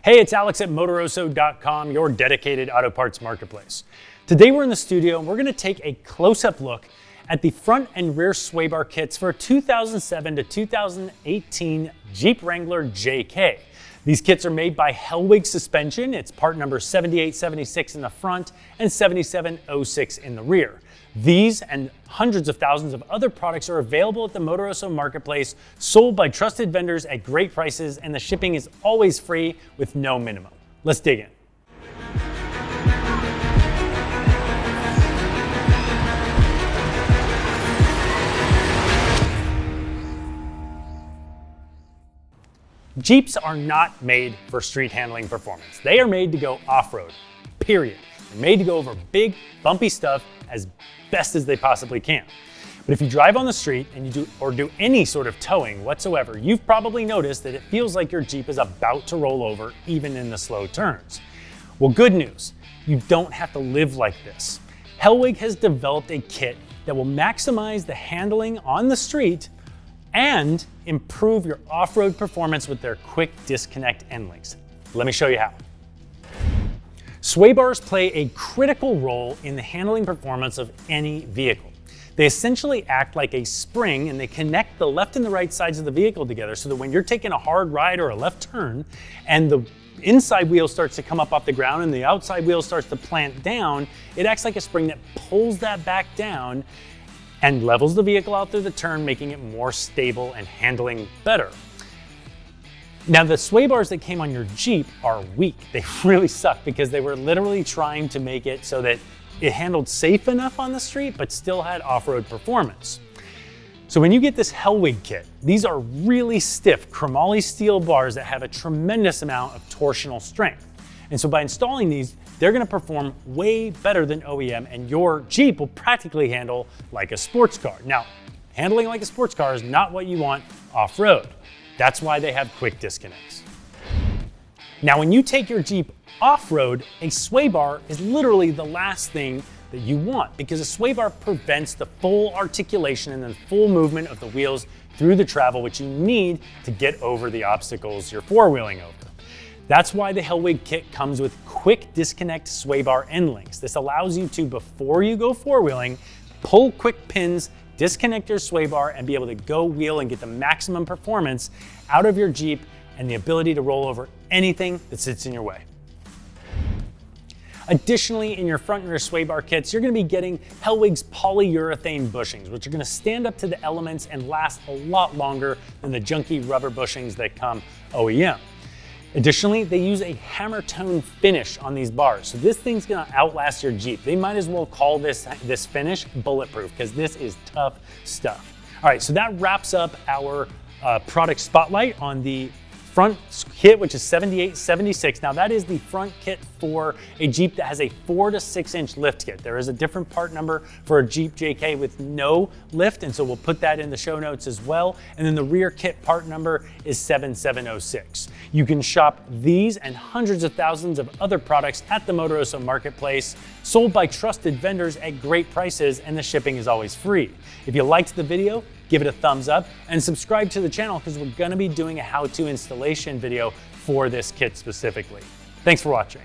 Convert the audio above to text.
Hey, it's Alex at Motoroso.com, your dedicated auto parts marketplace. Today we're in the studio and we're going to take a close-up look at the front and rear sway bar kits for 2007 to 2018 Jeep Wrangler JK. These kits are made by Hellwig Suspension. It's part number 7876 in the front and 7706 in the rear. These and hundreds of thousands of other products are available at the Motoroso marketplace, sold by trusted vendors at great prices, and the shipping is always free with no minimum. Let's dig in. Jeeps are not made for street handling performance. They are made to go off-road, period. They're made to go over big, bumpy stuff as best as they possibly can. But if you drive on the street and you do any sort of towing whatsoever, you've probably noticed that it feels like your Jeep is about to roll over even in the slow turns. Well, good news, you don't have to live like this. Hellwig has developed a kit that will maximize the handling on the street and improve your off-road performance with their quick disconnect end links. Let me show you how. Sway bars play a critical role in the handling performance of any vehicle. They essentially act like a spring and they connect the left and the right sides of the vehicle together so that when you're taking a hard ride or a left turn and the inside wheel starts to come up off the ground and the outside wheel starts to plant down, it acts like a spring that pulls that back down and levels the vehicle out through the turn, making it more stable and handling better. Now, the sway bars that came on your Jeep are weak. They really suck because they were literally trying to make it so that it handled safe enough on the street, but still had off-road performance. So when you get this Hellwig kit, these are really stiff chromoly steel bars that have a tremendous amount of torsional strength. And so by installing these, they're gonna perform way better than OEM, and your Jeep will practically handle like a sports car. Now, handling like a sports car is not what you want off-road. That's why they have quick disconnects. Now, when you take your Jeep off-road, a sway bar is literally the last thing that you want because a sway bar prevents the full articulation and the full movement of the wheels through the travel, which you need to get over the obstacles you're four-wheeling over. That's why the Hellwig kit comes with quick disconnect sway bar end links. This allows you to, before you go four-wheeling, pull quick pins, disconnect your sway bar, and be able to go wheel and get the maximum performance out of your Jeep and the ability to roll over anything that sits in your way. Additionally, in your front and rear sway bar kits, you're going to be getting Hellwig's polyurethane bushings, which are going to stand up to the elements and last a lot longer than the junky rubber bushings that come OEM. Additionally, they use a hammer tone finish on these bars. So this thing's gonna outlast your Jeep. They might as well call this finish bulletproof because this is tough stuff. All right, so that wraps up our product spotlight on the front kit, which is 7876. Now that is the front kit for a Jeep that has a 4 to 6 inch lift kit. There is a different part number for a Jeep JK with no lift, and so we'll put that in the show notes as well. And then the rear kit part number is 7706. You can shop these and hundreds of thousands of other products at the Motoroso marketplace, sold by trusted vendors at great prices, and the shipping is always free. If you liked the video, give it a thumbs up and subscribe to the channel because we're going to be doing a how-to installation video for this kit specifically. Thanks for watching.